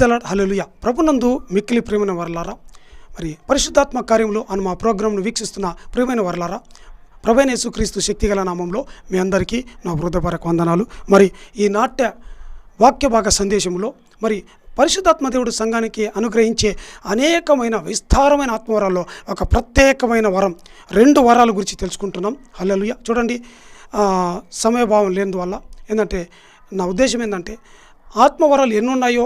The lord. హల్లెలూయా. ప్రభునందు మిక్కిలి ప్రియమైన వారలారా, మరి పరిశుద్ధాత్మ కార్యములు అని మా ప్రోగ్రాంను వీక్షిస్తున్న ప్రియమైన వారలారా, ప్రభువైన యేసుక్రీస్తు శక్తిగల నామంలో మీ అందరికీ నా హృదయపూర్వక వందనాలు. మరి ఈ నాట్య వాక్య భాగ సందేశంలో మరి పరిశుద్ధాత్మ దేవుడు సంఘానికి అనుగ్రహించే అనేకమైన విస్తారమైన ఆత్మవరాల్లో ఒక ప్రత్యేకమైన వరం, 2 వరాల గురించి తెలుసుకుంటున్నాం. హల్లెలూయా. చూడండి, సమయభావం లేనివల్ల ఏంటంటే నా ఉద్దేశం ఏంటంటే ఆత్మవరాలు ఎన్నున్నాయో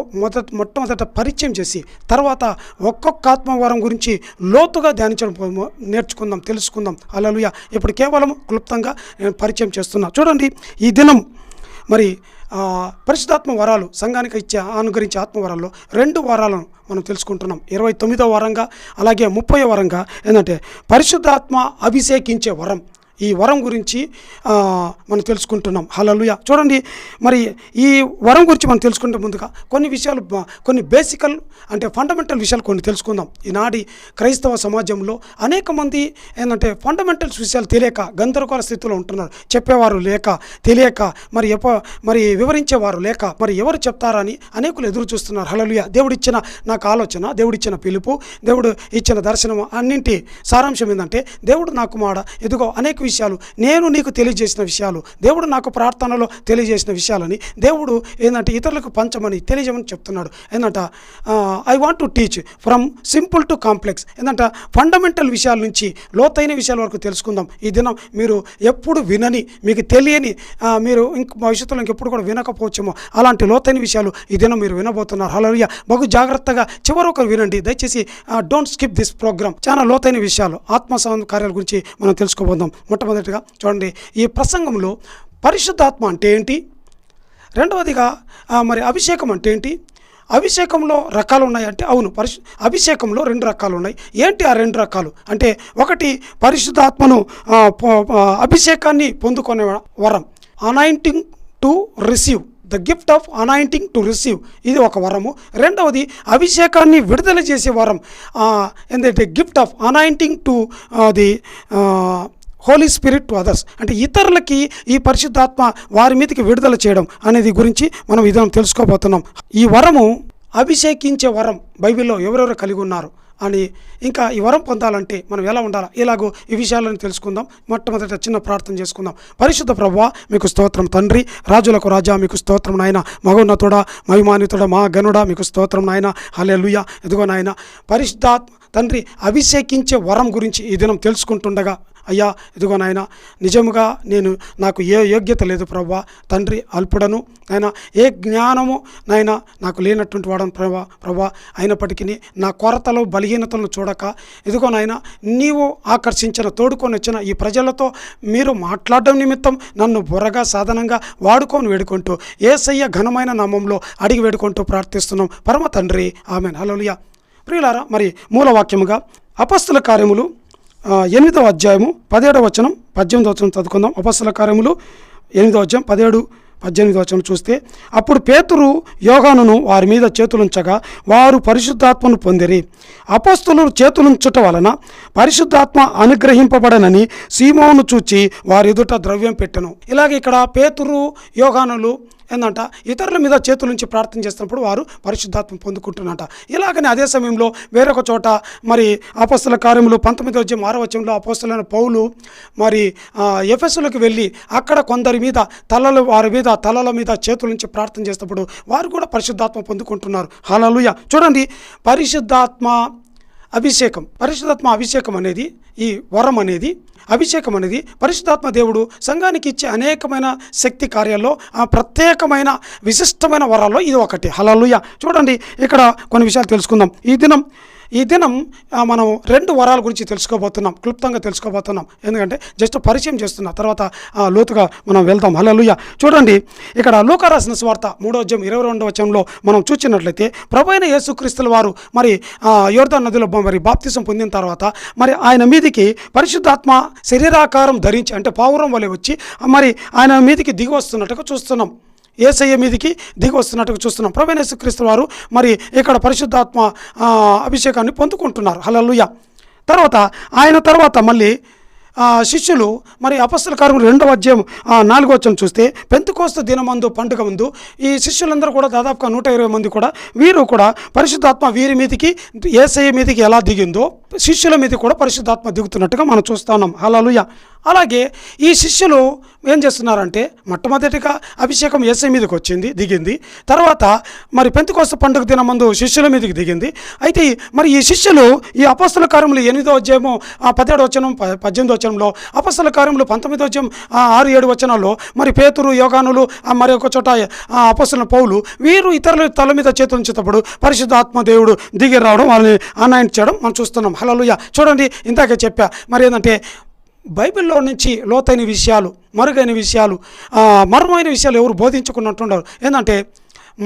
మొట్టమొదట పరిచయం చేసి తర్వాత ఒక్కొక్క ఆత్మవరం గురించి లోతుగా ధ్యానించడం నేర్చుకుందాం, తెలుసుకుందాం. హల్లెలూయా. ఇప్పుడు కేవలం క్లుప్తంగా నేను పరిచయం చేస్తున్నా. చూడండి, ఈ దినం మరి పరిశుద్ధాత్మ వరాలు సంఘానికి అనుగ్రహించే ఆత్మవరాల్లో 2 వరాలను మనం తెలుసుకుంటున్నాం. 29వ వరంగా అలాగే 30వ వరంగా ఏంటంటే పరిశుద్ధాత్మ అభిషేకించే వరం. ఈ వరం గురించి మనం తెలుసుకుంటున్నాం. హల్లెలూయా. చూడండి, మరి ఈ వరం గురించి మనం తెలుసుకుంటే ముందుగా కొన్ని విషయాలు, కొన్ని బేసికల్ అంటే ఫండమెంటల్ విషయాలు కొన్ని తెలుసుకుందాం. ఈనాటి క్రైస్తవ సమాజంలో అనేక మంది ఏంటంటే ఫండమెంటల్స్ విషయాలు తెలియక గందరగోళ స్థితిలో ఉంటున్నారు. చెప్పేవారు లేక, తెలియక, మరి వివరించేవారు లేక, మరి ఎవరు చెప్తారని అనేకులు ఎదురు చూస్తున్నారు. హల్లెలూయా. దేవుడిచ్చిన నాకు ఆలోచన, దేవుడిచ్చిన పిలుపు, దేవుడు ఇచ్చిన దర్శనం అన్నింటి సారాంశం ఏంటంటే దేవుడు నాకు ఎదుగో అనేక విషయాలు, నేను నీకు తెలియజేసిన విషయాలు, దేవుడు నాకు ప్రార్థనలో తెలియజేసిన విషయాలని దేవుడు ఏంటంటే ఇతరులకు పంచమని తెలియజేయమని చెప్తున్నాడు. ఏంటంటే I want to teach from simple to complex. ఏంటంటే ఫండమెంటల్ విషయాల నుంచి లోతైన విషయాల వరకు తెలుసుకుందాం. ఈ దినం మీరు ఎప్పుడు వినని, మీకు తెలియని, మీరు భవిష్యత్తులో ఇంకెప్పుడు కూడా వినకపోవచ్చేమో అలాంటి లోతైన విషయాలు ఈ దినం మీరు వినబోతున్నారు. హల్లెలూయా. బహు జాగ్రత్తగా చివరి ఒకరు వినండి దయచేసి. Don't skip this programme. చాలా లోతైన విషయాలు, ఆత్మ కార్యాల గురించి మనం తెలుసుకోబోదాం. మొట్టమొదటిగా చూడండి, ఈ ప్రసంగంలో పరిశుద్ధాత్మ అంటే ఏంటి, రెండవదిగా మరి అభిషేకం అంటే ఏంటి, అభిషేకంలో రకాలు ఉన్నాయంటే అవును, అభిషేకంలో 2 రకాలు ఉన్నాయి. ఏంటి ఆ 2 రకాలు అంటే, ఒకటి పరిశుద్ధాత్మను అభిషేకాన్ని పొందుకునే వరం, anointing to receive, the gift of anointing to receive, ఇది ఒక వరము. రెండవది అభిషేకాన్ని విడుదల చేసే వరం, ఏంటంటే gift of anointing to the Holy Spirit to others, అంటే ఇతరులకి ఈ పరిశుద్ధాత్మ వారి మీదకి విడుదల చేయడం అనేది గురించి మనం ఇదే తెలుసుకోబోతున్నాం. ఈ వరము అభిషేకించే వరం బైబిల్లో ఎవరెవరు కలిగి ఉన్నారు అని, ఇంకా ఈ వరం పొందాలంటే మనం ఎలా ఉండాలి, ఇలాగో ఈ విషయాలను తెలుసుకుందాం. మొట్టమొదట చిన్న ప్రార్థన చేసుకుందాం. పరిశుద్ధ ప్రభువా మీకు స్తోత్రం తండ్రి, రాజులకు రాజా మీకు స్తోత్రం నాయన, మహోన్నతుడా మహిమాన్వితుడా మా గనుడా మీకు స్తోత్రం నాయన. హల్లెలూయా. ఎదుగో నాయన పరిశుద్ధాత్మ తండ్రి అభిషేకించే వరం గురించి ఈ దినం తెలుసుకుంటుండగా అయ్యా ఇదిగో నాయన, నిజముగా నాకు ఏ యోగ్యత లేదు ప్రభువా తండ్రి, అల్పుడను నాయన, ఏ జ్ఞానము నాయన నాకు లేనటువంటి వాడను ప్రభువా. అయినప్పటికీ నా కొరతలు బలహీనతలను చూడక ఇదిగో నాయన, నీవు ఆకర్షించిన తోడుకొని వచ్చిన ఈ ప్రజలతో మీరు మాట్లాడడం నిమిత్తం నన్ను బుర్రగా సాధనంగా వాడుకొని వేడుకుంటూ యేసయ్య ఘనమైన నామంలో అడిగి వేడుకుంటూ ప్రార్థిస్తున్నాం పరమ తండ్రి, ఆమేన్. హల్లెలూయా. ప్రియులారా, మరి మూలవాక్యముగా అపొస్తలుల కార్యములు 8వ అధ్యాయము 17వ వచనం 18వ వచనం చదువుకుందాం. అపొస్తలుల కార్యములు 8వ అధ్యాయం 17, 18వ వచనం చూస్తే, అప్పుడు పేతురు యోహానును వారి మీద చేతులుంచగా వారు పరిశుద్ధాత్మను పొందిరి. అపొస్తలులు చేతులుంచుట వలన పరిశుద్ధాత్మ అనుగ్రహింపబడనని సీమోను చూచి వారి ఎదుట ద్రవ్యం పెట్టెను. ఇలాగే ఇక్కడ పేతురు యోహానులు ఏంటంట ఇతరుల మీద చేతులుంచి ప్రార్థన చేస్తున్నప్పుడు వారు పరిశుద్ధాత్మ పొందుకుంటున్నట. ఇలాగనే అదే సమయంలో వేరొక చోట మరి అపొస్తలుల కార్యములు 19వ అధ్యాయం 6వ వచనంలో అపొస్తలులైన పౌలు మరి ఎఫెసులకు వెళ్ళి అక్కడ కొందరి మీద తలల మీద చేతులుంచి ప్రార్థన చేసినప్పుడు వారు కూడా పరిశుద్ధాత్మ పొందుకుంటున్నారు. హల్లెలూయా. చూడండి, పరిశుద్ధాత్మ అభిషేకం అనేది, ఈ వరం అనేది, అభిషేకం అనేది పరిశుద్ధాత్మ దేవుడు సంఘానికి ఇచ్చే అనేకమైన శక్తి కార్యాల్లో ప్రత్యేకమైన విశిష్టమైన వరాల్లో ఇది ఒకటి. హల్లెలూయా. చూడండి, ఇక్కడ కొన్ని విషయాలు తెలుసుకుందాం. ఈ దినం మనం 2 వరాల గురించి తెలుసుకోబోతున్నాం, క్లుప్తంగా తెలుసుకోబోతున్నాం. ఎందుకంటే జస్ట్ పరిచయం చేస్తున్నా, తర్వాత లోతుగా మనం వెళ్తాం. హల్లెలూయా. చూడండి, ఇక్కడ లూకా రాసిన సువార్త 3వ అధ్యాయం 22వ వచనంలో మనం చూసినట్లయితే ప్రభువైన యేసుక్రీస్తుల వారు మరి యోర్దాను నదిలో మరి బాప్తిసం పొందిన తర్వాత మరి ఆయన మీదికి పరిశుద్ధాత్మ శరీరాకారం ధరించి అంటే పావురం వలె వచ్చి మరి ఆయన మీదికి దిగి వస్తున్నట్టుగా చూస్తున్నాం. యేసయ్య మీదికి దిగి వస్తున్నట్టుగా చూస్తున్నాం. ప్రభువైన యేసుక్రీస్తు వారు మరి ఇక్కడ పరిశుద్ధాత్మ అభిషేకాన్ని పొందుకుంటున్నారు. హల్లెలూయా. ఆయన తర్వాత మళ్ళీ శిష్యులు మరి అపొస్తలుల కార్యములు 2వ అధ్యాయం 4వ వచనం చూస్తే పెంతెకోస్తు దినమందు పండుగ ముందు ఈ శిష్యులందరూ కూడా దాదాపుగా 120 మంది కూడా వీరు కూడా పరిశుద్ధాత్మ వీరి మీదకి యేసయ్య మీదకి ఎలా దిగిందో శిష్యుల మీద కూడా పరిశుద్ధాత్మ దిగుతున్నట్టుగా మనం చూస్తా ఉన్నాం. హల్లెలూయా. అలాగే ఈ శిష్యులు ఏం చేస్తున్నారంటే మొట్టమొదటిగా అభిషేకం యేసయ్య మీదకి దిగింది. తర్వాత మరి పెంతెకోస్తు పండుగ దినమందు శిష్యుల మీదకి దిగింది. అయితే మరి ఈ శిష్యులు ఈ అపొస్తలుల కార్యములు 8వ అధ్యాయము 17వ వచనం 18వ వచనంలో, అపొస్తలుల కార్యములు 19వ అధ్యాయం 6-7 వచనాల్లో మరి పేతురు, యోగానులు మరి ఒక చోట అపొస్తలుల పౌలు వీరు ఇతరుల తల మీద చేతులు ఉంచేటప్పుడు పరిశుద్ధాత్మ దేవుడు దిగి రావడం, వాళ్ళని అనాయింట్ చేయడం మనం చూస్తున్నాం. హల్లెలూయా. చూడండి, ఇందాకే చెప్పా మరి ఏంటంటే బైబిల్లో నుంచి లోతైన విషయాలు, మరుగైన విషయాలు, మర్మమైన విషయాలు ఎవరు బోధించుకున్నట్టుండరు. ఏంటంటే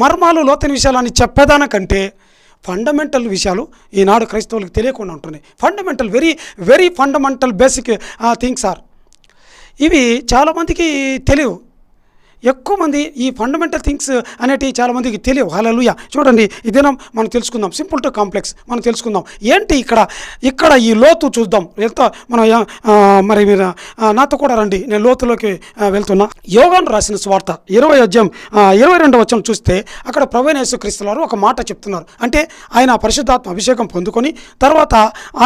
మర్మాలు, లోతైన విషయాలు చెప్పేదానికంటే ఫండమెంటల్ విషయాలు ఈనాడు క్రైస్తవులకు తెలియకుండా ఉంటున్నాయి. Fundamental, very very fundamental basic things are ఇవి చాలామందికి తెలియవు. ఎక్కువ మంది ఈ ఫండమెంటల్ థింగ్స్ అనేటివి చాలామందికి తెలియవు. హల్లెలూయా. చూడండి, ఈ దినం మనం తెలుసుకుందాం. సింపుల్ టు కాంప్లెక్స్ మనం తెలుసుకుందాం. ఏంటి ఇక్కడ ఈ లోతు చూద్దాం. ఎంత మనం మరి మీరు నాతో కూడా రండి, నేను లోతులోకి వెళ్తున్నా. యోహాను రాసిన సువార్త 20వ అధ్యాయం 22వ వచనం చూస్తే అక్కడ ప్రభువైన యేసుక్రీస్తు వారు ఒక మాట చెప్తున్నారు. అంటే ఆయన పరిశుద్ధాత్మ అభిషేకం పొందుకొని తర్వాత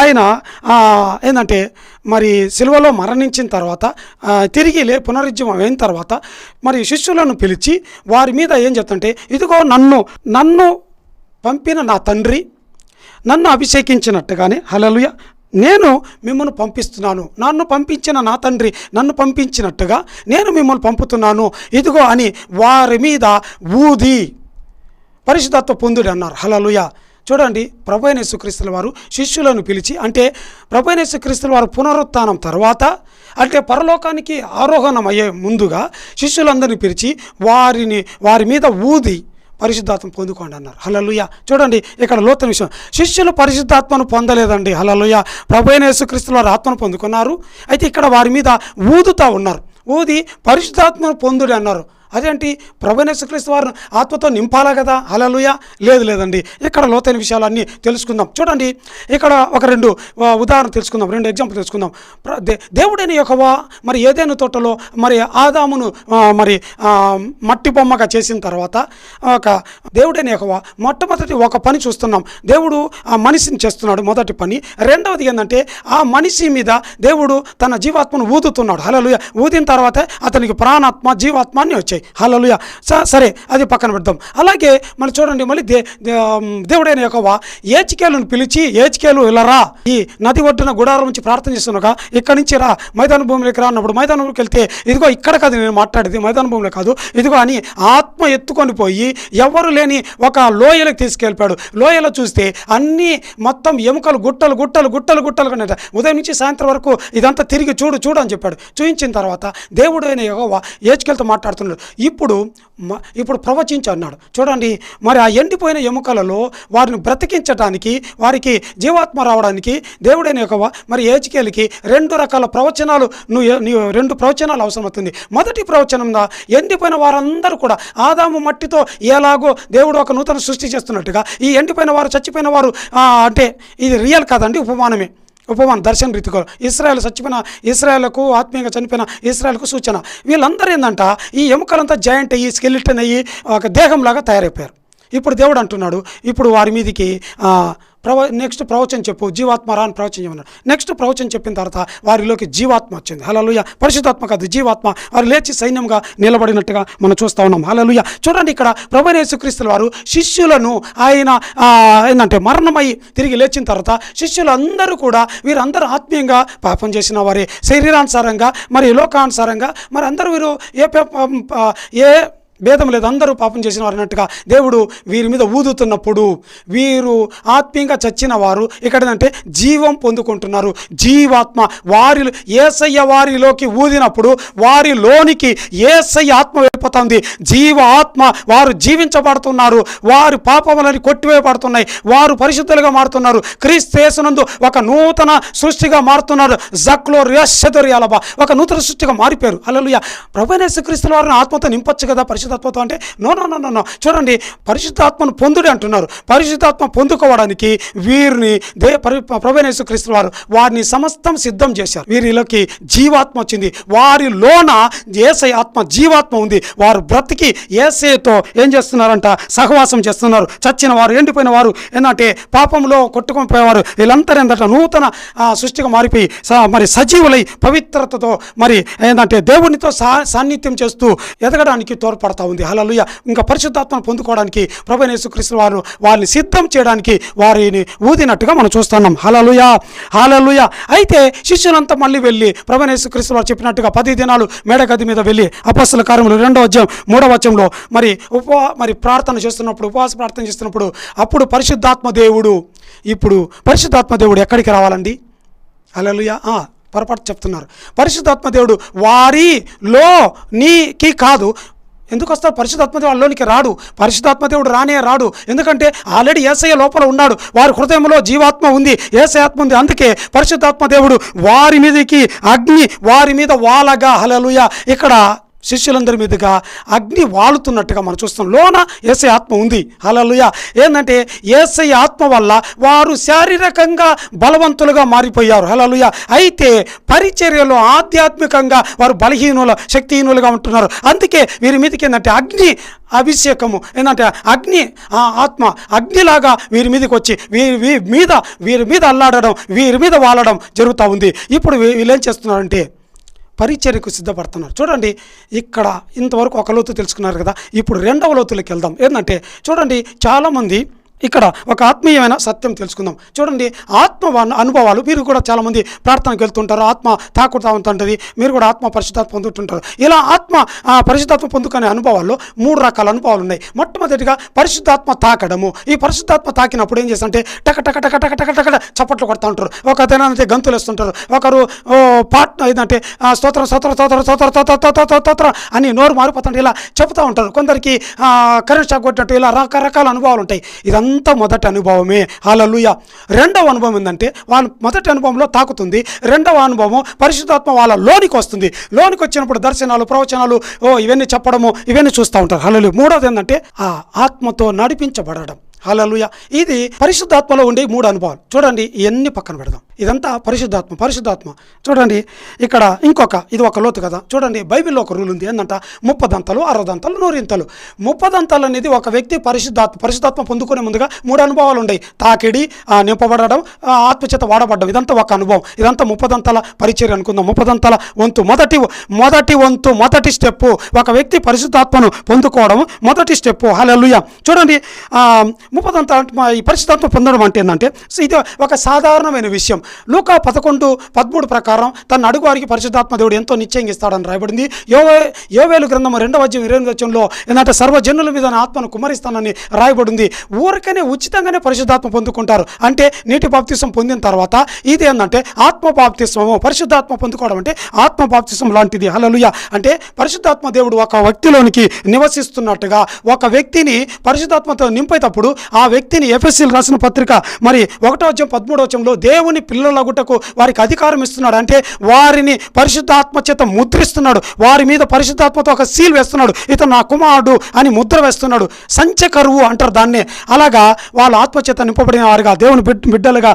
ఆయన ఏంటంటే మరి సిలువలో మరణించిన తర్వాత తిరిగి పునరుజ్జీవం అయిన తర్వాత మరి శిష్యులను పిలిచి వారి మీద ఏం చెప్తుంటే, ఇదిగో నన్ను పంపిన నా తండ్రి నన్ను అభిషేకించినట్టుగానే, హల్లెలూయా, నేను మిమ్మల్ని పంపిస్తున్నాను. నన్ను పంపించిన నా తండ్రి నన్ను పంపించినట్టుగా నేను మిమ్మల్ని పంపుతున్నాను, ఇదిగో అని వారి మీద ఊది పరిశుద్ధాత్మ పొందుడి అన్నారు. హల్లెలూయా. చూడండి, ప్రభువైన యేసుక్రీస్తుల వారు శిష్యులను పిలిచి, అంటే ప్రభువైన యేసుక్రీస్తుల వారు పునరుత్థానం తర్వాత అంటే పరలోకానికి ఆరోహణం అయ్యే ముందుగా శిష్యులందరినీ పిలిచి వారి మీద ఊది పరిశుద్ధాత్మ పొందుకోండి అన్నారు. హల్లెలూయా. చూడండి, ఇక్కడ లోతైన విషయం, శిష్యులు పరిశుద్ధాత్మను పొందలేదండి. హల్లెలూయా. ప్రభువైన యేసుక్రీస్తుల వారు ఆత్మను పొందుకున్నారు. అయితే ఇక్కడ వారి మీద ఊదుతూ ఉన్నారు. ఊది పరిశుద్ధాత్మను పొందుడి అన్నారు. అదేంటి, ప్రభువైన యేసుక్రీస్తు వారిని ఆత్మతో నింపాలా కదా? హల్లెలూయా. లేదండి. ఇక్కడ లోతైన విషయాలన్నీ తెలుసుకుందాం. చూడండి, ఇక్కడ ఒక 2 ఉదాహరణ తెలుసుకుందాం, 2 ఎగ్జాంపుల్ తెలుసుకుందాం. దేవుడైన యెహోవా మరి ఏదెను తోటలో మరి ఆదామును మరి మట్టి బొమ్మగా చేసిన తర్వాత ఒక దేవుడైన యెహోవా మొట్టమొదటి ఒక పని చూస్తున్నాం. దేవుడు ఆ మనిషిని చేస్తున్నాడు, మొదటి పని. రెండవది ఏంటంటే ఆ మనిషి మీద దేవుడు తన జీవాత్మను ఊదుతున్నాడు. హల్లెలూయా. ఊదిన తర్వాత అతనికి ప్రాణాత్మ, జీవాత్మ అన్నీ వచ్చాయి. హల్లెలూయా. సరే, అది పక్కన పెడదాం. అలాగే మనం చూడండి, మళ్ళీ దేవుడైన యెహోవా ఏచికేలును పిలిచి, ఏచికేలు ఇలా రా, ఈ నది ఒడ్డున గుడారం నుంచి ప్రార్థన చేస్తున్నాగా, ఇక్కడి నుంచి రా, మైదాన భూమిలోకి రా అన్నప్పుడు మైదానంలోకి వెళ్తే, ఇదిగో ఇక్కడ కాదు నేను మాట్లాడేది, మైదాన భూమిలో కాదు, ఇదిగో అని ఆత్మ ఎత్తుకొని పోయి ఎవరు లేని ఒక లోయలకు తీసుకెళ్ళిపోయాడు. లోయలో చూస్తే అన్నీ మొత్తం ఎముకలు గుట్టలు కనట. ఉదయం నుంచి సాయంత్రం వరకు ఇదంతా తిరిగి చూడు అని చెప్పాడు. చూయించిన తర్వాత దేవుడైన యెహోవా ఏచికేలుతో మాట్లాడుతున్నాడు. ఇప్పుడు ప్రవచించు అన్నాడు. చూడండి, మరి ఆ ఎండిపోయిన ఎముకలలో వారిని బ్రతికించడానికి, వారికి జీవాత్మ రావడానికి దేవుడైన యెహోవా మరి ఏచికేలుకి 2 రకాల ప్రవచనాలు, నువ్వు 2 ప్రవచనాలు అవసరమవుతుంది. మొదటి ప్రవచనం, ఎండిపోయిన వారందరూ కూడా ఆదాము మట్టితో ఎలాగో దేవుడు ఒక నూతన సృష్టి చేస్తున్నట్టుగా ఈ ఎండిపోయిన వారు, చచ్చిపోయిన వారు, అంటే ఇది రియల్ కాదండి, ఉపమానమే. దర్శన రీతిగా ఇశ్రాయేలుకు ఆత్మీయంగా చనిపోయిన ఇశ్రాయేలుకు సూచన. వీళ్ళందరూ ఏంటంట ఈ ఎముకలంతా జాయింట్ అయ్యి స్కెలిటన్ అయ్యి ఒక దేహంలాగా తయారైపోయారు. ఇప్పుడు దేవుడు అంటున్నాడు, ఇప్పుడు వారి మీదికి నెక్స్ట్ ప్రవచనం చెప్పు, జీవాత్మ రా అని ప్రవచనం చెప్పన్నాడు. నెక్స్ట్ ప్రవచనం చెప్పిన తర్వాత వారిలోకి జీవాత్మ వచ్చింది. హల్లెలూయా. పరిశుద్ధాత్మ కాదు, జీవాత్మ. వారు లేచి సైన్యంగా నిలబడినట్టుగా మనం చూస్తూ ఉన్నాం. హల్లెలూయా. చూడండి, ఇక్కడ ప్రభువైన యేసుక్రీస్తుల వారు శిష్యులను ఆయన ఏంటంటే మరణమై తిరిగి లేచిన తర్వాత శిష్యులందరూ కూడా వీరందరూ ఆత్మీయంగా పాపం చేసిన వారే, శరీరానుసారంగా మరి లోకానుసారంగా మరి అందరూ వీరు ఏ భేదం లేదు, అందరూ పాపం చేసిన వారు అన్నట్టుగా దేవుడు వీరి మీద ఊదుతున్నప్పుడు వీరు ఆత్మీయంగా చచ్చిన వారు ఇక్కడ అంటే జీవం పొందుకుంటున్నారు. జీవాత్మ యేసయ్య వారిలోకి ఊదినప్పుడు వారిలోనికి యేసయ్య ఆత్మ అయిపోతా ఉంది. జీవ ఆత్మ వారు జీవించబడుతున్నారు, వారి పాపములని కొట్టివేయబడుతున్నాయి, వారు పరిశుద్ధులుగా మారుతున్నారు, క్రీస్తు యేసునందు ఒక నూతన సృష్టిగా మారుతున్నారు. జక్లో రియషదరియాలబా ఒక నూతన సృష్టిగా మారిపోయారు. హల్లెలూయా. ప్రభువైన యేసుక్రీస్తు వారిని ఆత్మతో నింపొచ్చు కదా పరిశుద్ధాత్మతో అంటే నో. చూడండి, పరిశుద్ధాత్మను పొందుడి అంటున్నారు. పరిశుద్ధాత్మ పొందుకోవడానికి వీరిని ప్రభువైన యేసుక్రీస్తు వారిని సమస్తం సిద్ధం చేశారు. వీరిలోకి జీవాత్మ వచ్చింది, వారిలోన యేసయ్య ఆత్మ జీవాత్మ ఉంది. వారు బ్రతికి యేసయ్యతో ఏం చేస్తున్నారంట? సహవాసం చేస్తున్నారు. చచ్చిన వారు, ఎండిపోయిన వారు, ఏంటంటే పాపంలో కొట్టుకొని పోయేవారు, వీళ్ళంతా ఏంటంటే నూతన సృష్టిగా మారిపోయి మరి సజీవులై పవిత్రతతో మరి ఏంటంటే దేవునితో సాన్నిధ్యం చేస్తూ ఎదగడానికి తోడ్పడతా ఉంది. హల్లెలూయా. ఇంకా పరిశుద్ధాత్మను పొందుకోవడానికి ప్రభువైన యేసుక్రీస్తు వారిని సిద్ధం చేయడానికి వారిని ఊదినట్టుగా మనం చూస్తున్నాం. హల్లెలూయా, హల్లెలూయా. అయితే శిష్యులంతా మళ్ళీ వెళ్ళి ప్రభువైన యేసుక్రీస్తు వారు చెప్పినట్టుగా 10 దినాలు మేడగది మీద వెళ్ళి అపొస్తలుల కార్యములు 2వ అధ్యాయం 3వ వచనంలో మరి ప్రార్థన చేస్తున్నప్పుడు, ఉపవాస ప్రార్థన చేస్తున్నప్పుడు అప్పుడు పరిశుద్ధాత్మ దేవుడు ఎక్కడికి రావాలండి? హల్లెలూయా. పొరపాటు చెప్తున్నారు. పరిశుద్ధాత్మ దేవుడు వారిలో నీకి కాదు. ఎందుకు వస్తారు? పరిశుద్ధాత్మ దేవుడు వాళ్ళలోనికి రాడు. పరిశుద్ధాత్మ దేవుడు రాడు. ఎందుకంటే ఆల్రెడీ యేసయ్య లోపల ఉన్నాడు. వారి హృదయంలో జీవాత్మ ఉంది, యేసయ్య ఆత్మ ఉంది. అందుకే పరిశుద్ధాత్మ దేవుడు వారి మీదకి అగ్ని వారి మీద వాలగా, హల్లెలూయా, ఇక్కడ శిష్యులందరి మీదుగా అగ్ని వాలుతున్నట్టుగా మనం చూస్తాం. లోన యేసయ్య ఆత్మ ఉంది. హల్లెలూయా. ఏంటంటే యేసయ్య ఆత్మ వల్ల వారు శారీరకంగా బలవంతులుగా మారిపోయారు. హల్లెలూయా. అయితే పరిచర్యలో ఆధ్యాత్మికంగా వారు శక్తిహీనులుగా ఉంటున్నారు. అందుకే వీరి మీదకి ఏంటంటే అగ్ని అభిషేకము, ఏంటంటే అగ్ని ఆత్మ అగ్నిలాగా వీరి మీదకి వచ్చి వీరి మీద అల్లాడడం, వీరి మీద వాలడం జరుగుతూ ఉంది. ఇప్పుడు వీళ్ళు ఏం చేస్తున్నారంటే పరిచర్యకు సిద్ధపడుతున్నారు. చూడండి, ఇక్కడ ఇంతవరకు ఒక లోతు తెలుసుకున్నారు కదా. ఇప్పుడు 2వ లోతులోకి వెళ్దాం. ఏంటంటే చూడండి, చాలామంది ఇక్కడ ఒక ఆత్మీయమైన సత్యం తెలుసుకుందాం. చూడండి, ఆత్మ అనుభవాలు. మీరు కూడా చాలామంది ప్రార్థనకు వెళ్తుంటారు, ఆత్మ తాకుతా ఉంటుంది, మీరు కూడా ఆత్మ పరిశుద్ధాత్మ పొందుతుంటారు. ఇలా ఆత్మ పరిశుద్ధాత్మ పొందుకునే అనుభవాల్లో 3 రకాల అనుభవాలు ఉన్నాయి. మొట్టమొదటిగా పరిశుద్ధాత్మ తాకడము. ఈ పరిశుద్ధాత్మ తాకినప్పుడు ఏం చేస్తుంటే టక టక టక టక టక టక చప్పట్లు కొడతా ఉంటారు, ఒక అదేనంటే గంతులు వేస్తుంటారు, ఒకరు ఏంటంటే స్తోత్రం స్తోత్రం స్తోత్రం స్తోత్రం స్తోత్రం అని నోరు మారిపోతుంటే ఇలా చెప్తూ ఉంటారు. కొందరికి కరెంట్ షాక్ కొట్టినట్టు ఇలా రకరకాల అనుభవాలు ఉంటాయి. ఇదంతా మొదటి అనుభవమే. హల్లెలూయా. 2వ అనుభవం ఏంటంటే వాళ్ళ మొదటి అనుభవంలో తాకుతుంది, 2వ అనుభవం పరిశుద్ధాత్మ వాళ్ళ లోనికి వస్తుంది. లోనికి వచ్చినప్పుడు దర్శనాలు, ప్రవచనాలు, ఇవన్నీ చెప్పడము, ఇవన్నీ చూస్తూ ఉంటారు. హల్లెలూయా. 3వది ఏంటంటే ఆ ఆత్మతో నడిపించబడడం. హల్లెలూయా. ఇది పరిశుద్ధాత్మలో ఉండే 3 అనుభవాలు. చూడండి, ఇవన్నీ పక్కన పెడదాం. ఇదంతా పరిశుద్ధాత్మ. చూడండి, ఇక్కడ ఇది ఒక లోతు కదా. చూడండి, బైబిల్లో ఒక రూల్ ఉంది. ఏంటంట 30 దంతలు, 60 దంతలు, 100 దంతలు. 30 దంతలు అనేది ఒక వ్యక్తి పరిశుద్ధాత్మ పొందుకునే ముందుగా 3 అనుభవాలు ఉన్నాయి. తాకిడి, నింపబడడం, ఆత్మచేత వాడబడ్డం. ఇదంతా ఒక అనుభవం. ఇదంతా 30 దంతల పరిచర్య అనుకుందాం. 30 దంతల వంతు మొదటి స్టెప్ ఒక వ్యక్తి పరిశుద్ధాత్మను పొందుకోవడం మొదటి స్టెప్. హల్లెలూయా. చూడండి, 30 దంతల ఈ పరిశుద్ధాత్మ పొందడం అంటే ఏంటంటే ఇది ఒక సాధారణమైన విషయం. లూకా 11:13 ప్రకారం తన అడుగు వారికి పరిశుద్ధాత్మ దేవుడు ఎంతో నిశ్చయంగా ఇస్తాడని రాయబడింది. యోవేలు గ్రంథం 2వ అధ్యాయం 28వ వచనంలో ఏంటంటే సర్వజనుల మీద ఆత్మను కుమ్మరిస్తానని రాయబడింది. ఊరికనే ఉచితంగానే పరిశుద్ధాత్మ పొందుకుంటారు. అంటే నీటి బాప్తిసం పొందిన తర్వాత ఇది ఏంటంటే ఆత్మ బాప్తిస్మము. పరిశుద్ధాత్మ పొందుకోవడం అంటే ఆత్మ బాప్తిసం లాంటిది. హల్లెలూయా. అంటే పరిశుద్ధాత్మ దేవుడు ఒక వ్యక్తిలోనికి నివసిస్తున్నట్టుగా ఒక వ్యక్తిని పరిశుద్ధాత్మతో నింపేటప్పుడు ఆ వ్యక్తిని ఎఫెసీయులకు రాసిన పత్రిక మరి 1వ అధ్యాయం 13వ వచనంలో దేవుని పిల్లలగుటకు వారికి అధికారం ఇస్తున్నాడు. అంటే వారిని పరిశుద్ధాత్మ చేత ముద్రిస్తున్నాడు. వారి మీద పరిశుద్ధాత్మతో ఒక సీల్ వేస్తున్నాడు. ఇతను నా కుమారుడు అని ముద్ర వేస్తున్నాడు. సంచకరువు అంటారు దాన్నే. అలాగా వాళ్ళ ఆత్మచేత నింపబడిన వారుగా దేవుని బిడ్డలుగా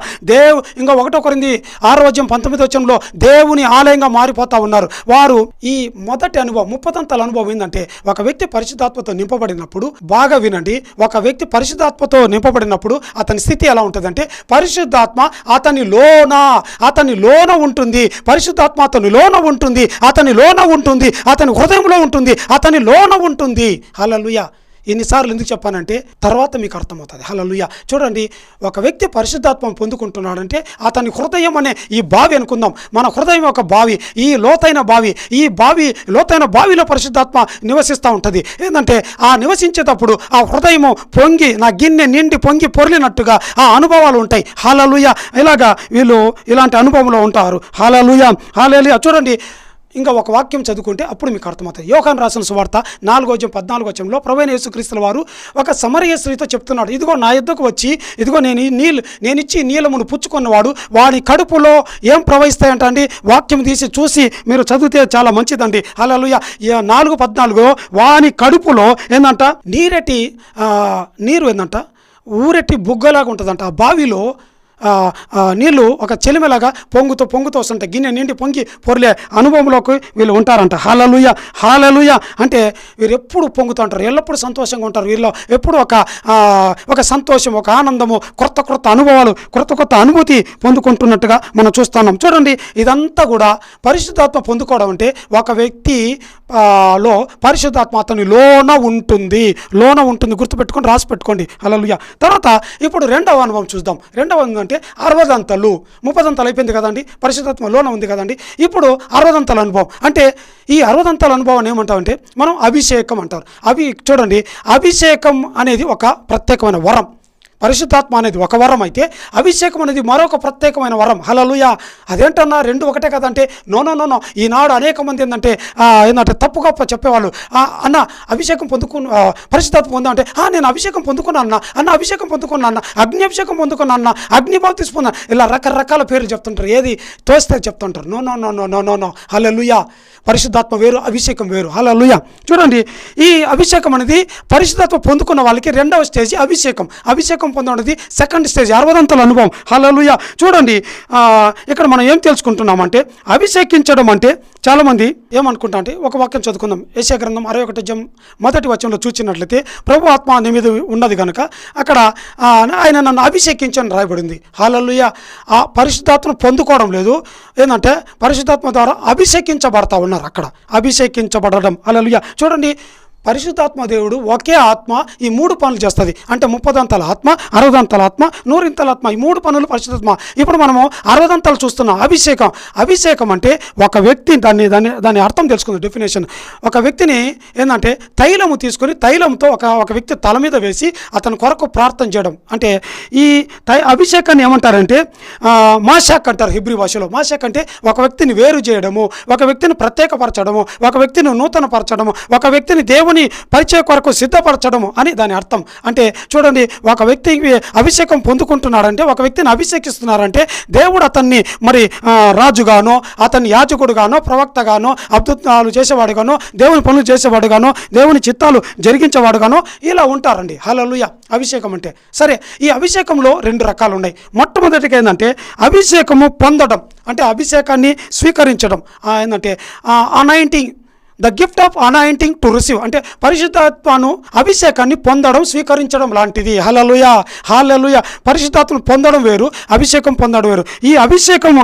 ఇంకా 1 కొరింథీ 6వ అధ్యాయం 19వ వచనంలో దేవుని ఆలయంగా మారిపోతా ఉన్నారు. వారు ఈ మొదటి అనుభవం 30 దంతల అనుభవం ఏంటంటే ఒక వ్యక్తి పరిశుద్ధాత్మతో నింపబడినప్పుడు, బాగా వినండి, ఒక వ్యక్తి పరిశుద్ధాత్మతో నింపబడినప్పుడు అతని స్థితి ఎలా ఉంటుందంటే పరిశుద్ధాత్మ అతని లోన ఉంటుంది. పరిశుద్ధాత్మ అతని లోన ఉంటుంది, అతని హృదయంలో ఉంటుంది, అతని లోన ఉంటుంది. హల్లెలూయా. ఎన్నిసార్లు ఎందుకు చెప్పానంటే తర్వాత మీకు అర్థమవుతుంది. హల్లెలూయా. చూడండి, ఒక వ్యక్తి పరిశుద్ధాత్మ పొందుకుంటున్నాడంటే అతని హృదయం అనే ఈ బావి అనుకుందాం. మన హృదయం ఒక బావి, ఈ లోతైన బావిలో పరిశుద్ధాత్మ నివసిస్తూ ఉంటుంది. ఏంటంటే ఆ నివసించేటప్పుడు ఆ హృదయము పొంగి, నా గిన్నె నిండి పొంగి పొర్లినట్టుగా ఆ అనుభవాలు ఉంటాయి. హల్లెలూయా. ఇలాగా వీళ్ళు ఇలాంటి అనుభవంలో ఉంటారు. హల్లెలూయా. హల్లెలూయా. చూడండి, ఇంకా ఒక వాక్యం చదువుకుంటే అప్పుడు మీకు అర్థమవుతుంది. యోహాను రాసిన సువార్త 4:14 ప్రభువైన యేసుక్రీస్తుల వారు ఒక సమరయ స్త్రీతో చెప్తున్నాడు, ఇదిగో నా యొద్దకు వచ్చి, ఇదిగో నేనిచ్చి నీలమును పుచ్చుకున్నవాడు వాడి కడుపులో ఏం ప్రవహిస్తాయంట అండి. వాక్యం తీసి చూసి మీరు చదివితే చాలా మంచిదండి. హల్లెలూయా. 4:14 వాని కడుపులో ఏందంట నీరు ఏందంట ఊరెట్టి బుగ్గలాగా ఉంటుందంట. ఆ బావిలో నీళ్ళు ఒక చెలిమెలాగా పొంగుతూ వస్తుంటాయి. గిన్నె నిండి పొంగి పొర్లే అనుభవంలోకి వీళ్ళు ఉంటారంట. హల్లెలూయా, హల్లెలూయా. అంటే వీరు ఎప్పుడు పొంగుతూ ఉంటారు, ఎల్లప్పుడూ సంతోషంగా ఉంటారు. వీళ్ళలో ఎప్పుడు ఒక సంతోషం, ఒక ఆనందము, క్రొత్త అనుభవాలు, క్రొత్త అనుభూతి పొందుకుంటున్నట్టుగా మనం చూస్తున్నాం. చూడండి, ఇదంతా కూడా పరిశుద్ధాత్మ పొందుకోవడం అంటే ఒక వ్యక్తి లో పరిశుద్ధాత్మ అతని లోన ఉంటుంది, గుర్తుపెట్టుకొని రాసి పెట్టుకోండి. హల్లెలూయా. తర్వాత ఇప్పుడు రెండవ అనుభవం చూద్దాం. రెండవ అంటే 60 అంతలు 30 అంతలు అయిపోయింది కదండి, పరిశుద్ధాత్మ లోన ఉంది కదండి. ఇప్పుడు 60 అంతల అనుభవం అంటే ఈ 60 అంతల అనుభవాన్ని ఏమంటామంటే మనం అభిషేకం అంటారు. చూడండి, అభిషేకం అనేది ఒక ప్రత్యేకమైన వరం. పరిశుద్ధాత్మ అనేది ఒక వరం అయితే అభిషేకం అనేది మరొక ప్రత్యేకమైన వరం. హల్లెలూయా. అదేంటన్నా రెండు ఒకటే కదంటే నో. ఈనాడు అనేక మంది ఏంటంటే తప్పుగా చెప్పేవాళ్ళు, అన్న అభిషేకం పరిశుద్ధాత్మ పొందామంటే నేను అభిషేకం పొందుకున్నాను అన్న అభిషేకం పొందుకున్నా, అగ్ని అభిషేకం పొందుకున్నా అన్న, అగ్ని బాప్తిస్మం పొందాను, ఇలా రకరకాల పేర్లు చెప్తుంటారు. ఏది తోస్తే చెప్తుంటారు. నో. హల్లెలూయా. పరిశుద్ధాత్మ వేరు, అభిషేకం వేరు. హల్లెలూయా. చూడండి, ఈ అభిషేకం అనేది పరిశుద్ధాత్మ పొందుకున్న వాళ్ళకి రెండవ స్టేజ్ అభిషేకం పొందడానికి సెకండ్ స్టేజ్ 60 అంతల అనుభవం. హల్లెలూయా. చూడండి, ఇక్కడ మనం ఏం తెలుసుకుంటున్నామంటే అభిషేకించడం అంటే చాలామంది ఏమనుకుంటా అంటే ఒక వాక్యం చదువుకుందాం. యెషయా గ్రంథం 61:1 చూసినట్లయితే ప్రభు ఆత్మ నీ మీద ఉన్నది కనుక అక్కడ ఆయన నన్ను అభిషేకించని రాయబడింది. హల్లెలూయా. ఆ పరిశుద్ధాత్మను పొందుకోవడం లేదు, ఏంటంటే పరిశుద్ధాత్మ ద్వారా అభిషేకించబడతా ఉన్నారు. అక్కడ అభిషేకించబడడం. హల్లెలూయా. చూడండి, పరిశుద్ధాత్మ దేవుడు ఒకే ఆత్మ ఈ 3 పనులు చేస్తుంది. అంటే 30 అంతల ఆత్మ, 60 అంతల ఆత్మ, 100 అంతల ఆత్మ, ఈ 3 పనులు పరిశుద్ధాత్మ. ఇప్పుడు మనము 60 అంతలు చూస్తున్నాం. అభిషేకం అంటే ఒక వ్యక్తి దాని అర్థం తెలుసుకుంది, డెఫినేషన్. ఒక వ్యక్తిని ఏంటంటే తైలము తీసుకొని తైలంతో ఒక వ్యక్తి తల మీద వేసి అతని కొరకు ప్రార్థన చేయడం. అంటే ఈ అభిషేకాన్ని ఏమంటారంటే మాషాక్ అంటారు హిబ్రీ భాషలో. మాషాక్ అంటే ఒక వ్యక్తిని వేరు చేయడము, ఒక వ్యక్తిని ప్రత్యేకపరచడము, ఒక వ్యక్తిని నూతనపరచడము, ఒక వ్యక్తిని దేవుని పరిచయ కొరకు సిద్ధపరచడము అని దాని అర్థం. అంటే చూడండి, ఒక వ్యక్తికి అభిషేకం పొందుకుంటున్నాడంటే, ఒక వ్యక్తిని అభిషేకిస్తున్నారంటే దేవుడు అతన్ని మరి రాజుగానో, అతన్ని యాజకుడుగానో, ప్రవక్తగానో, అద్భుతాలు చేసేవాడుగానో, దేవుని పనులు చేసేవాడుగానో, దేవుని చిత్తాలు జరిగించేవాడుగానో ఇలా ఉంటారండి. హల్లెలూయా. అభిషేకం అంటే సరే, ఈ అభిషేకంలో 2 రకాలు ఉన్నాయి. మొట్టమొదటిగా ఏంటంటే అభిషేకము పొందడం, అంటే అభిషేకాన్ని స్వీకరించడం. ఏంటంటే anointing, the gift of anointing to receive, అంటే పరిశుద్ధాత్మను అభిషేకాన్ని పొందడం, స్వీకరించడం లాంటిది. హల్లెలూయా, హల్లెలూయా. పరిశుద్ధాత్మను పొందడం వేరు, అభిషేకం పొందడం వేరు. ఈ అభిషేకం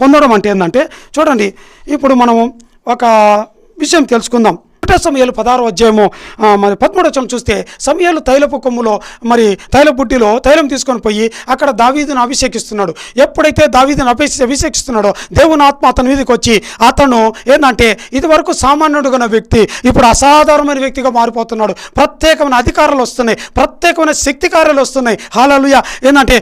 పొందడం అంటే ఏంటంటే చూడండి, ఇప్పుడు మనము ఒక విషయం తెలుసుకుందాం. సమూయేలు 16వ మరి 13వ చూస్తే సమూయేలు తైలపు కొమ్ములో మరి తైల బుడ్డిలో తైలం తీసుకొని పోయి అక్కడ దావీదును అభిషేకిస్తున్నాడు. ఎప్పుడైతే దావీదును అభిషేకిస్తున్నాడో దేవుని ఆత్మ అతని మీదకి వచ్చి అతను ఏంటంటే ఇదివరకు సామాన్యుడుగా వ్యక్తి ఇప్పుడు అసాధారణమైన వ్యక్తిగా మారిపోతున్నాడు. ప్రత్యేకమైన అధికారాలు వస్తున్నాయి, ప్రత్యేకమైన శక్తి కార్యాలు వస్తున్నాయి. హల్లెలూయా. ఏంటంటే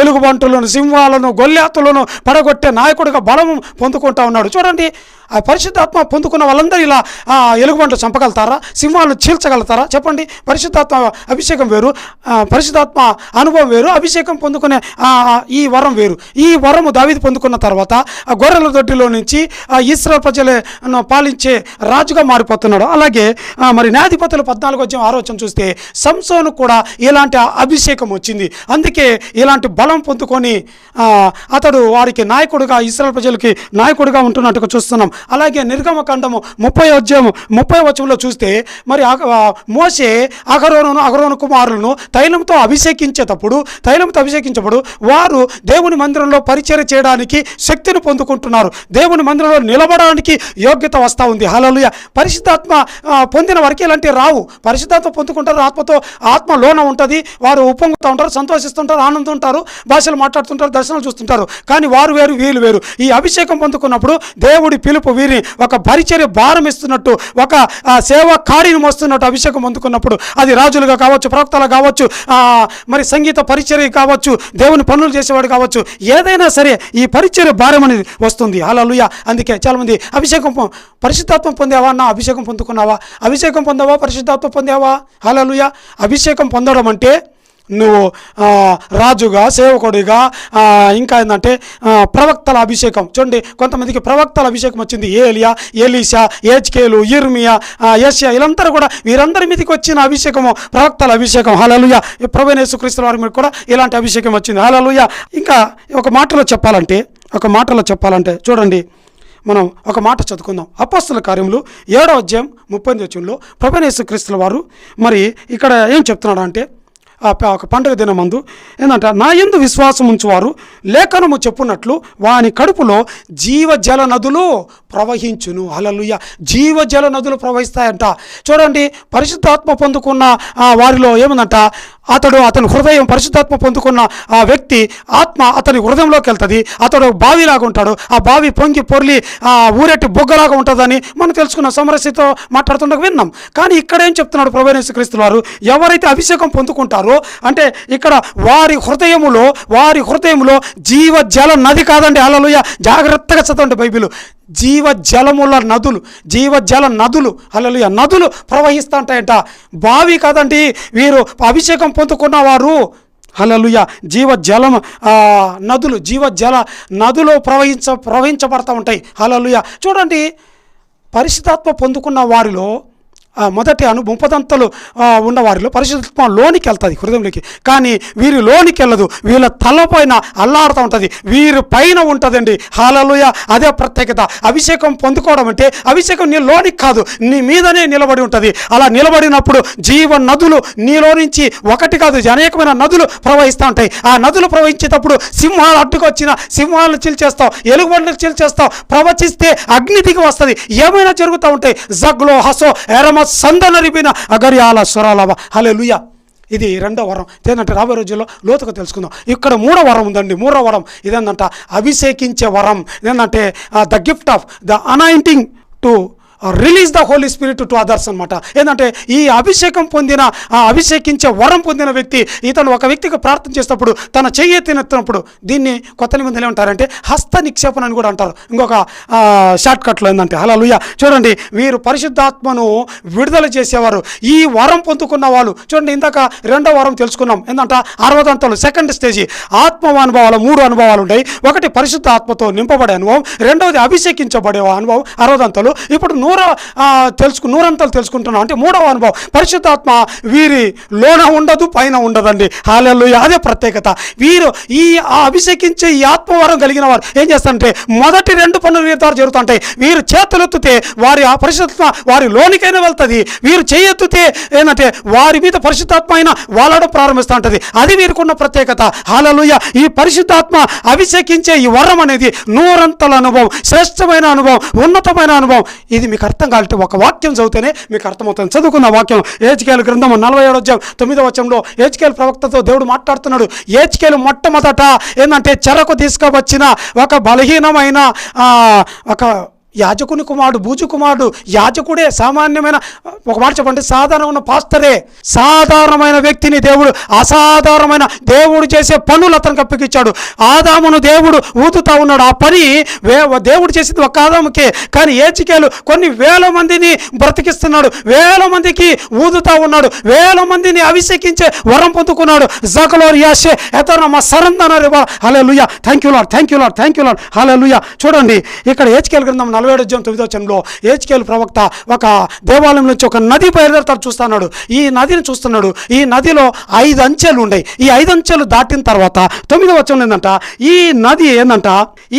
ఎలుగుబంటులను, సింహాలను, గొల్లాతులను పడగొట్టే నాయకుడిగా బలము పొందుకుంటా ఉన్నాడు. చూడండి, ఆ పరిశుద్ధాత్మ పొందుకున్న వాళ్ళందరూ ఇలా ఎలుగుబంట్లు చంపగలుగుతారా, సింహాలను చీల్చగలుగుతారా చెప్పండి? పరిశుద్ధాత్మ అభిషేకం వేరు, పరిశుద్ధాత్మ అనుభవం వేరు, అభిషేకం పొందుకునే ఈ వరం వేరు. ఈ వరము దావీదు పొందుకున్న తర్వాత ఆ గొర్రెల దొడ్డిలో నుంచి ఇశ్రాయేలు ప్రజలను పాలించే రాజుగా మారిపోతున్నాడు. అలాగే మరి న్యాయాధిపతులు 14:6 చూస్తే సంసోను కూడా ఇలాంటి అభిషేకం వచ్చింది. అందుకే ఇలాంటి బలం పొందుకొని అతడు వారికి నాయకుడిగా, ఇశ్రాయేలు ప్రజలకి నాయకుడిగా ఉంటున్నట్టుగా చూస్తున్నాం. అలాగే నిర్గమకాండము 30వ చూస్తే మరి మోషే అహరోను కుమారులను తైలంతో అభిషేకించేటప్పుడు వారు దేవుని మందిరంలో పరిచర్య చేయడానికి శక్తిని పొందుకుంటున్నారు. దేవుని మందిరంలో నిలబడడానికి యోగ్యత వస్తూ ఉంది. హల్లెలూయా. పరిశుద్ధాత్మ పొందిన వారికి ఇలాంటివి రావు. పరిశుద్ధాత్మ పొందుకుంటారు, ఆత్మ లోన ఉంటుంది, వారు ఉప్పొంగుతూ ఉంటారు, సంతోషిస్తుంటారు, ఆనందం ఉంటారు, భాషలు మాట్లాడుతుంటారు, దర్శనాలు చూస్తుంటారు. కానీ వారు వేరు, వీళ్ళు వేరు. ఈ అభిషేకం పొందుకున్నప్పుడు దేవుడి పిలుపు వైపు వీరిని ఒక పరిచర్య భారం ఇస్తున్నట్టు, ఒక సేవా కాడిని మోస్తున్నట్టు అభిషేకం పొందుకున్నప్పుడు, అది రాజులుగా కావచ్చు, ప్రవక్తలు కావచ్చు, మరి సంగీత పరిచర్య కావచ్చు, దేవుని పనులు చేసేవాడు కావచ్చు, ఏదైనా సరే ఈ పరిచర్య భారం అనేది వస్తుంది. హల్లెలూయా. అందుకే చాలామంది అభిషేకం పరిశుద్ధాత్మ పొందావా అన్న, అభిషేకం పొందుకున్నావా, అభిషేకం పొందావా, పరిశుద్ధాత్మ పొందావా? హల్లెలూయా. అభిషేకం పొందడం అంటే నువ్వు రాజుగా, సేవకుడిగా, ఇంకా ఏంటంటే ప్రవక్తల అభిషేకం. చూడండి, కొంతమందికి ప్రవక్తల అభిషేకం వచ్చింది. ఏలియా, ఎలీషా, హెజ్కేలు, ఇర్మియా, యెషయా, వీరందరి మీదకి వచ్చిన అభిషేకము ప్రవక్తల అభిషేకం. హల్లెలూయా. ప్రభువైన యేసుక్రీస్తు వారి మీద కూడా ఇలాంటి అభిషేకం వచ్చింది. హల్లెలూయా. ఇంకా ఒక మాటలో చెప్పాలంటే చూడండి, మనం ఒక మాట చదువుకుందాం. అపోస్తల కార్యములు 7వ అధ్యాయం 30వ వచనంలో ప్రభువైన యేసుక్రీస్తు వారు మరి ఇక్కడ ఏం చెప్తున్నాడు అంటే, ఒక పండుగ దినమందు ఏంటంటే, నా యందు విశ్వాసం ఉంచువారు లేఖనము చెప్పున్నట్లు వాని కడుపులో జీవజల నదులు ప్రవహించును. హల్లెలూయా. జీవజల నదులు ప్రవహిస్తాయంట. చూడండి, పరిశుద్ధాత్మ పొందుకున్న వారిలో ఏముందంట, అతని హృదయం, పరిశుద్ధాత్మ పొందుకున్న ఆ వ్యక్తి ఆత్మ అతని హృదయంలోకి వెళ్తుంది. అతడు బావిలాగా ఉంటాడు. ఆ బావి పొంగి పొర్లి ఊరెట్టి బొగ్గలాగా ఉంటుందని మనం తెలుసుకున్న సమరస్యతో మాట్లాడుతుండగా విన్నాం. కానీ ఇక్కడ ఏం చెప్తున్నాడు ప్రభువైన యేసుక్రీస్తు వారు, ఎవరైతే అభిషేకం పొందుకుంటారో అంటే ఇక్కడ వారి హృదయములో జీవజల నది కాదండి. హల్లెలూయా. జాగ్రత్తగా చదవండి బైబిల్. జీవజల నదులు హల్లెలూయా, నదులు ప్రవహిస్తూ ఉంటాయంట. బావి కాదండి. వీరు అభిషేకం పొందుకున్న వారు హల్లెలూయా జీవజల నదులు ప్రవహించబడతా ఉంటాయి. హల్లెలూయా. చూడండి, పరిశుద్ధాత్మ పొందుకున్న వారిలో మొదటి 30 ఉన్న వారిలో పరిశుద్ధాత్మ లోనికి వెళ్తుంది, హృదయంలోకి. కానీ వీరి లోనికి వెళ్ళదు, వీళ్ళ తలపైన అల్లాడుతూ ఉంటుంది, వీరి పైన ఉంటుందండి. హల్లెలూయా. అదే ప్రత్యేకత. అభిషేకం పొందుకోవడం అంటే అభిషేకం నీ లోనికి కాదు, నీ మీదనే నిలబడి ఉంటుంది. అలా నిలబడినప్పుడు జీవ నదులు నీలో నుంచి ఒకటి కాదు, అనేకమైన నదులు ప్రవహిస్తూ ఉంటాయి. ఆ నదులు ప్రవహించేటప్పుడు సింహాలు అడ్డుకొచ్చిన సింహాలను చీల్చేస్తావు, ఎలుగుబండ్లను చీల్చేస్తావు, ప్రవచిస్తే అగ్ని దిగి వస్తుంది, ఏమైనా జరుగుతూ ఉంటాయి. జగ్లో హసో ఎరమ సందనరిపిన అగర్యాల స్వరాలవ. హల్లెలూయా. ఇది 2వ వరం. ఏంటంటే రాబోయే రోజుల్లో లోతుగా తెలుసుకుందాం. ఇక్కడ 3వ వరం ఉందండి. 3వ వరం ఇదేంటంట, అభిషేకించే వరం. ఏంటంటే the gift of the anointing to release the Holy Spirit to others అనమాట. ఏంటంటే ఈ అభిషేకించే వరం పొందిన వ్యక్తి, ఇతను ఒక వ్యక్తికి ప్రార్థన చేసినప్పుడు తన చెయ్యి ఎత్తినప్పుడు దీన్ని కొత్త నిబంధనలు ఏమంటారంటే హస్త నిక్షేపణ అని కూడా అంటారు. ఇంకొక షార్ట్ కట్లో ఏంటంటే హల్లెలూయా. చూడండి, వీరు పరిశుద్ధాత్మను విడుదల చేసేవారు. ఈ వరం పొందుకున్న వాళ్ళు చూడండి, ఇందాక 2వ వరం తెలుసుకున్నాం. ఏంటంటే 60 సెకండ్ స్టేజి ఆత్మ అనుభవాలు 3 అనుభవాలు ఉంటాయి. ఒకటి పరిశుద్ధ ఆత్మతో నింపబడే అనుభవం, 2వది అభిషేకించబడే అనుభవం 60. ఇప్పుడు 100 తెలుసుకుంటున్నాం. అంటే 3వ అనుభవం పరిశుద్ధాత్మ వీరి లోన ఉండదు, పైన ఉండదండి. హల్లెలూయా. అదే ప్రత్యేకత. వీరు అభిషేకించే ఈ ఆత్మవరం కలిగిన వారు ఏం చేస్తారంటే మొదటి 2 పనులు వీరి జరుగుతుంటాయి. వీరు చేతులెత్తితే వారి ఆ పరిశుద్ధాత్మ వారి లోనికైనా వెళ్తుంది. వీరు చేయెత్తితే ఏంటంటే వారి మీద పరిశుద్ధాత్మ అయినా వాలడం ప్రారంభిస్తూ ఉంటుంది. అది వీరికున్న ప్రత్యేకత. హల్లెలూయా. ఈ పరిశుద్ధాత్మ అభిషేకించే ఈ వరం అనేది 100 అనుభవం, శ్రేష్టమైన అనుభవం, ఉన్నతమైన అనుభవం. ఇది మీకు అర్థం కావాలంటే ఒక వాక్యం చదివితేనే మీకు అర్థమవుతుంది. చదువుకున్న వాక్యం హెజ్కేలు గ్రంథం 47వ అధ్యాయం 9వ వచనంలో హెజ్కేలు ప్రవక్తతో దేవుడు మాట్లాడుతున్నాడు. హెజ్కేలు మొట్టమొదట ఏంటంటే చెరకు తీసుకువచ్చిన ఒక బలహీనమైన ఒక యాజకుని కుమారుడు, బూజు కుమారుడు. యాజకుడే సామాన్యమైన, ఒక మాట చెప్పండి, సాధారణమైన పాస్తరే, సాధారణమైన వ్యక్తిని దేవుడు అసాధారణమైన దేవుడు చేసే పనులు అతనికి అప్పగించాడు. ఆదామును దేవుడు ఊదుతా ఉన్నాడు. ఆ పని దేవుడు చేసింది ఒక ఆదాముకే, కానీ హెజ్కేలు కొన్ని వేల మందిని బ్రతికిస్తున్నాడు, వేల మందికి ఊదుతా ఉన్నాడు, వేల మందిని అభిషేకించే వరం పొందుకున్నాడు. జకలోర్ యాషే ఎతనమ సరందనరే. Hallelujah. Thank you Lord, thank you Lord, thank you Lord. Hallelujah. చూడండి, ఇక్కడ హెజ్కేలు గ్రంథం 47వ అధ్యాయం 9వ వచనంలో హెజ్కేలు ప్రవక్త ఒక దేవాలయం నుంచి ఒక నది బయలుదేరుతాడు చూస్తున్నాడు. ఈ నదిని చూస్తున్నాడు. ఈ నదిలో 5 అంచెలు ఉన్నాయి. ఈ 5 అంచెలు దాటిన తర్వాత 9వ వచనం ఏంటంట, ఈ నది ఏంటంట,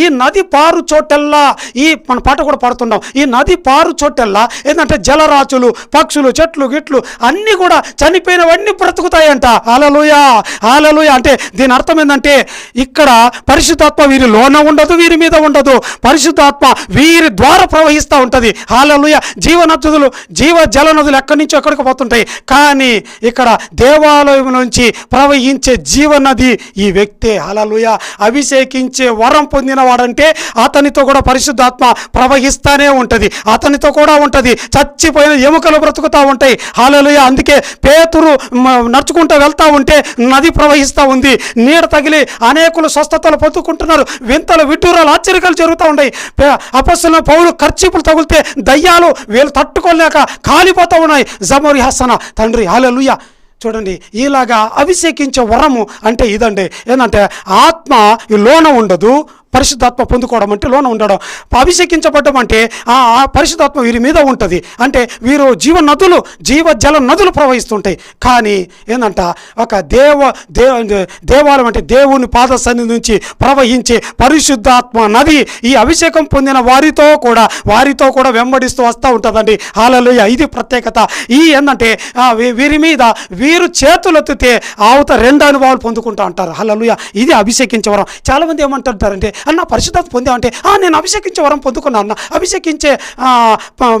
ఈ నది పారు చోటెల్లా, ఈ మన పాట కూడా పాడుతున్నాం, ఈ నది పారు చోటెల్లా ఏంటంటే జలరాశులు, పక్షులు, చెట్లు గిట్లు అన్నీ కూడా చనిపోయినవన్నీ బ్రతుకుతాయంట. హల్లెలూయా, హల్లెలూయా. అంటే దీని అర్థం ఏంటంటే ఇక్కడ పరిశుద్ధాత్మ వీరి లోన ఉండదు, వీరి మీద ఉండదు. పరిశుద్ధాత్మ వీరి ద్వారా ప్రవహిస్తూ ఉంటుంది. హల్లెలూయా. జీవ జల నదులు ఎక్కడి నుంచో ఎక్కడికి పోతుంటాయి, కానీ ఇక్కడ దేవాలయం నుంచి ప్రవహించే జీవనది ఈ వ్యక్తే. హల్లెలూయా. అభిషేకించే వరం పొందిన వాడంటే అతనితో కూడా పరిశుద్ధాత్మ ప్రవహిస్తానే ఉంటుంది, అతనితో కూడా ఉంటుంది. చచ్చిపోయిన ఎముకలు బ్రతుకుతూ ఉంటాయి. హల్లెలూయా. అందుకే పేతురు నడుచుకుంటూ వెళ్తూ ఉంటే నది ప్రవహిస్తూ ఉంది, నీడ తగిలి అనేకులు స్వస్థతలు పొందుకుంటున్నారు, వింతలు విడ్డూరాలు ఆశ్చర్యాలు జరుగుతూ ఉన్నాయి. అపొస్తలులైన పౌలు కర్చీపులు తగిలితే దయ్యాలు వీళ్ళు తట్టుకోలేక కాలిపోతూ ఉన్నాయి. జమోరి హసన తండ్రి. హల్లెలూయా. చూడండి, ఇలాగా అభిషేకించే వరము అంటే ఇదండి. ఏంటంటే ఆత్మ ఈ లోన ఉండదు, పరిశుద్ధాత్మ పొందుకోవడం అంటే లోన ఉండడం. అభిషేకించబడ్డం అంటే ఆ పరిశుద్ధాత్మ వీరి మీద ఉంటుంది. అంటే వీరు జీవ జల నదులు ప్రవహిస్తుంటాయి. కానీ ఏంటంట ఒక దేవాలయం అంటే దేవుని పాద సన్నిధి నుంచి ప్రవహించే పరిశుద్ధాత్మ నది ఈ అభిషేకం పొందిన వారితో కూడా వెంబడిస్తూ వస్తూ ఉంటుందండి. హల్లెలూయా. ఇది ప్రత్యేకత. ఈ ఏంటంటే వీరి మీద వీరు చేతులెత్తితే ఆవుత 2 అనుభవాలు పొందుకుంటూ ఉంటారు. హల్లెలూయా. ఇది అభిషేకించే వరం. చాలామంది ఏమంటుంటారంటే, అన్న పరిశుద్ధాత్మ పొందామంటే నేను అభిషేకించే వరం పొందుకున్నా అన్న, అభిషేకించే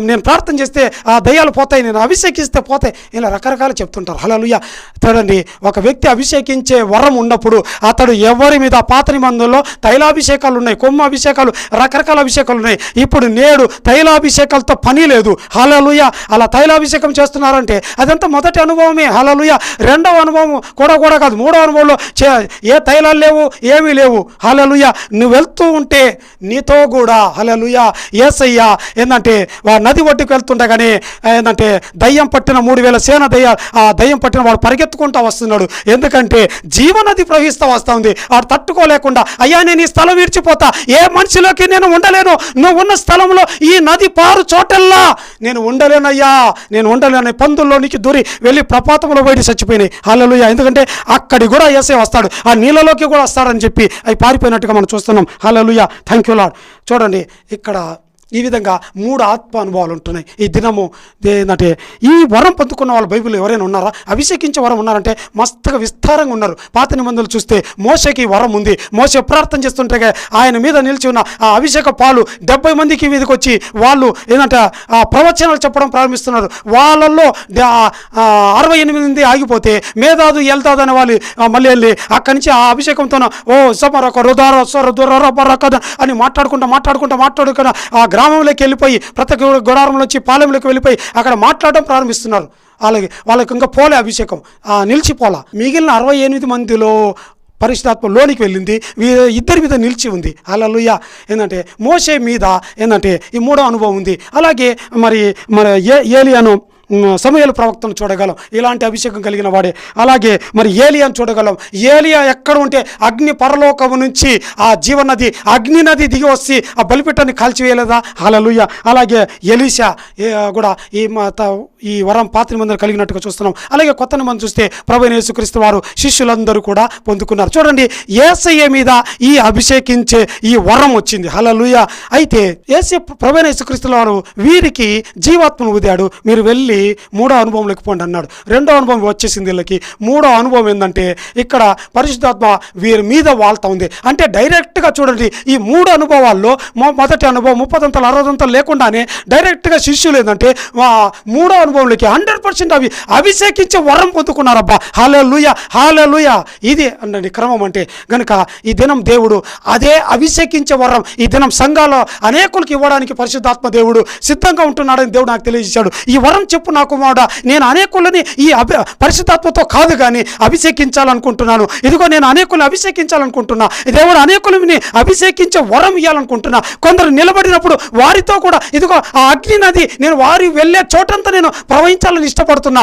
నేను ప్రార్థన చేస్తే దయ్యాలు పోతాయి, నేను అభిషేకిస్తే పోతాయి, ఇలా రకరకాలు చెప్తుంటారు. హల్లెలూయా. చూడండి, ఒక వ్యక్తి అభిషేకించే వరం ఉన్నప్పుడు అతడు ఎవరి మీద పాత నిబంధనలో తైలాభిషేకాలు ఉన్నాయి, కొమ్మ అభిషేకాలు, రకరకాల అభిషేకాలు ఉన్నాయి. ఇప్పుడు నేడు తైలాభిషేకాలతో పని లేదు. హల్లెలూయా. అలా తైలాభిషేకం చేస్తున్నారంటే అదంతా మొదటి అనుభవమే. హల్లెలూయా. 2వ అనుభవం కూడా కాదు, 3వ అనుభవంలో ఏ తైలాలు లేవు, ఏమీ లేవు. హల్లెలూయా. నువ్వు వెళ్తూ ఉంటే నీతో కూడా హల్లెలూయా యేసయ్య ఏంటంటే నది ఒడ్డుకు వెళ్తుండగానే ఏంటంటే దయ్యం పట్టిన 3000 సేన దయ్యం పట్టిన వాడు పరిగెత్తుకుంటూ వస్తున్నాడు. ఎందుకంటే జీవనది ప్రవహిస్తూ వస్తూ ఉంది. వాడు తట్టుకోలేకుండా, అయ్యా నేను ఈ స్థలం విడిచిపోతా, ఏ మనిషిలోకి నేను ఉండలేను, నువ్వు ఉన్న స్థలంలో ఈ నది పారు చోటల్లా నేను ఉండలేనయ్యా, నేను ఉండలేను. పందుల్లోనికి దూరి వెళ్ళి ప్రపాతంలో బయట చచ్చిపోయినాయి. హల్లెలూయా. ఎందుకంటే అక్కడికి కూడా యేసయ్య వస్తాడు, ఆ నీళ్ళలోకి కూడా వస్తాడని చెప్పి అవి పారిపోయినట్టుగా మనం చూస్తున్నాం. హల్లెలూయా. Thank you Lord. చూడండి, ఇక్కడ ఈ విధంగా 3 ఆత్మ అనుభవాలు ఉంటున్నాయి ఈ దినము. ఏంటంటే ఈ వరం పొందుకున్న వాళ్ళు బైబిల్లో ఎవరైనా ఉన్నారా? అభిషేకించే వరం ఉన్నారంటే మస్తుగా విస్తారంగా ఉన్నారు. పాత నిబంధనలు చూస్తే మోషేకి వరం ఉంది. మోషే ప్రార్థన చేస్తుంటే ఆయన మీద నిలిచి ఉన్న ఆ అభిషేక పాలు 70 మందికి మీదకి వచ్చి వాళ్ళు ఏంటంటే ఆ ప్రవచనాలు చెప్పడం ప్రారంభిస్తున్నారు. వాళ్ళల్లో 68 మంది ఆగిపోతే మేధాదు ఎల్దాదు అనే వాళ్ళు మళ్ళీ వెళ్ళి అక్కడి నుంచి ఆ అభిషేకంతో సమరొక రుదరక అని మాట్లాడుకుంటా ఆ గ్రామంలోకి వెళ్ళిపోయి ప్రతి గుడారంలోంచి పాలెంలోకి వెళ్ళిపోయి అక్కడ మాట్లాడడం ప్రారంభిస్తున్నారు. వాళ్ళకి ఇంకా పోలే అభిషేకం, నిలిచిపోలా. మిగిలిన 68 మందిలో పరిశుద్ధాత్మ లోనికి వెళ్ళింది, 2 మీద నిలిచి ఉంది. హల్లెలూయా. ఏంటంటే మోషే మీద ఏంటంటే ఈ 3వ అనుభవం ఉంది. అలాగే మరి ఏలియాను సమూయేలు ప్రవక్తను చూడగలం, ఇలాంటి అభిషేకం కలిగిన వాడే. అలాగే మరి ఏలియాను చూడగలం. ఏలియా ఎక్కడ ఉంటే అగ్ని పరలోకము నుంచి ఆ జీవనది అగ్ని నది దిగి వచ్చి ఆ బలిపీఠాన్ని కాల్చివేయలేదా? హల్లెలూయా. అలాగే ఎలీషా కూడా ఈ వరం పాత నిబంధన కలిగినట్టుగా చూస్తున్నాం. అలాగే కొత్త నిబంధన చూస్తే ప్రభువైన యేసుక్రీస్తు వారు శిష్యులందరూ కూడా పొందుకున్నారు. చూడండి, యేసయ్య మీద ఈ అభిషేకించే ఈ వరం వచ్చింది. హల్లెలూయా. అయితే ప్రభువైన యేసుక్రీస్తు వారు వీరికి జీవాత్మను ఊదాడు, మీరు వెళ్ళి 3వ అనుభవంలోకి పోండి అన్నాడు. 2వ అనుభవం వచ్చేసింది వీళ్ళకి. 3వ అనుభవం ఏంటంటే ఇక్కడ పరిశుద్ధాత్మ వీరి మీద వాళ్తా ఉంది. అంటే డైరెక్ట్గా చూడండి, ఈ 3 అనుభవాల్లో మొదటి అనుభవం 30 అంతలు 60 అంతలు లేకుండానే డైరెక్ట్గా శిష్యులు ఏంటంటే 3వ అనుభవంలోకి 100% అవి అభిషేకించే వరం పొందుకున్నారబ్బా. హల్లెలూయా. హల్లెలూయా. ఇది అండి క్రమం అంటే. కనుక ఈ దినం దేవుడు అదే అభిషేకించే వరం ఈ దినం సంఘాల్లో అనేకులకు ఇవ్వడానికి పరిశుద్ధాత్మ దేవుడు సిద్ధంగా ఉంటున్నాడని దేవుడు నాకు తెలియజేశాడు. ఈ వరం చెప్పు నా కుమారుడా, నేను అనేకులని ఈ పరిశుద్ధాత్మతో కాదు కానీ అభిషేకించాలనుకుంటున్నాను. ఇదిగో నేను అనేకులను అభిషేకించాలనుకుంటున్నా. దేవుడు అనేకులని అభిషేకించే వరం ఇవ్వాలనుకుంటున్నా. కొందరు నిలబడినప్పుడు వారితో కూడా ఇదిగో ఆ అగ్ని నది నేను వారి వెళ్ళే చోటంతా నేను ప్రవహించాలని ఇష్టపడుతున్నా.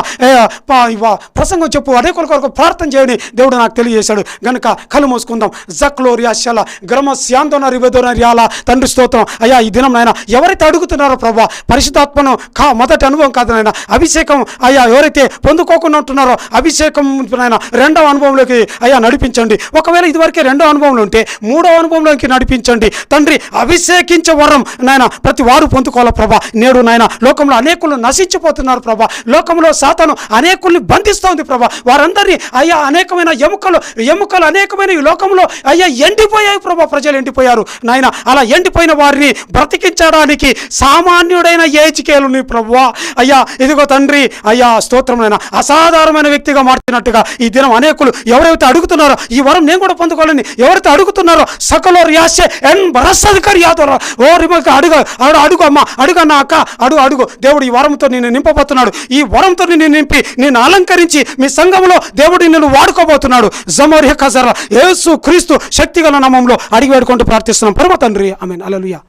ప్రసంగం చెప్పు, అనేకుల కొరకు ప్రార్థన చేయని దేవుడు నాకు తెలియజేశాడు. గనుక కళ్ళు మూసుకుందాం. జక్లోరియాల గ్రమస్యాందోన రివెదోనర్యాల తండ్రి స్తోత్రం. అయ్యా, ఈ దినం నాయన ఎవరైతే అడుగుతున్నారో ప్రభా పరిశుద్ధాత్మను మొదటి అనుభవం కాదు నాయన, అభిషేకం అయ్యా ఎవరైతే పొందుకోకుండా ఉంటున్నారో అభిషేకం నాయన రెండవ అనుభవంలోకి అయ్యా నడిపించండి. ఒకవేళ ఇదివరకే రెండో అనుభవంలో ఉంటే మూడో అనుభవంలోకి నడిపించండి తండ్రి. అభిషేకించే వరం నాయన ప్రతి వారు పొందుకోవాలా ప్రభా. నేడు నాయన లోకంలో అనేకులు నశించిపోతున్నారు ప్రభా. లోకంలో సాతాను అనేకుల్ని బంధిస్తోంది ప్రభా. వారందరినీ అయ్యా అనేకమైన ఎముకలు అనేకమైన ఈ లోకంలో అయ్యా ఎండిపోయాయి ప్రభా. ప్రజలు ఎండిపోయారు నాయన. అలా ఎండిపోయిన వారిని బ్రతికించడానికి సామాన్యుడైన ఏజికేలుని ప్రభువా అయ్యా ఇదిగో తండ్రి అయ్యా స్తోత్రం నాయన. అసాధారణమైన వ్యక్తిగా మార్చినట్టుగా ఈ దినం అనేకులు ఎవరైతే అడుగుతున్నారో ఈ వరం నేను కూడా పొందుకోవాలని ఎవరైతే అడుగుతున్నారో సకలో రియాసే ఎన్ బరసదికర్ యాదోరా ఓ రిమక అడుగు అమ్మ అడుగన్న అక్క అడుగు. దేవుడు ఈ వరంతో నిన్ను నింపబోతున్నాడు. ఈ వరంతో నిన్ను నింపి నిన్ను అలంకరించి మీ సంఘంలో దేవుడు నిన్ను వాడుకోబోతున్నాడు. జమోరియా కజరా యేసు క్రీస్తు శక్తిగల నామములో అడిగి వేడుకుంటూ ప్రార్థిస్తున్నాం పరమ తండ్రి. ఆమేన్. హల్లెలూయా.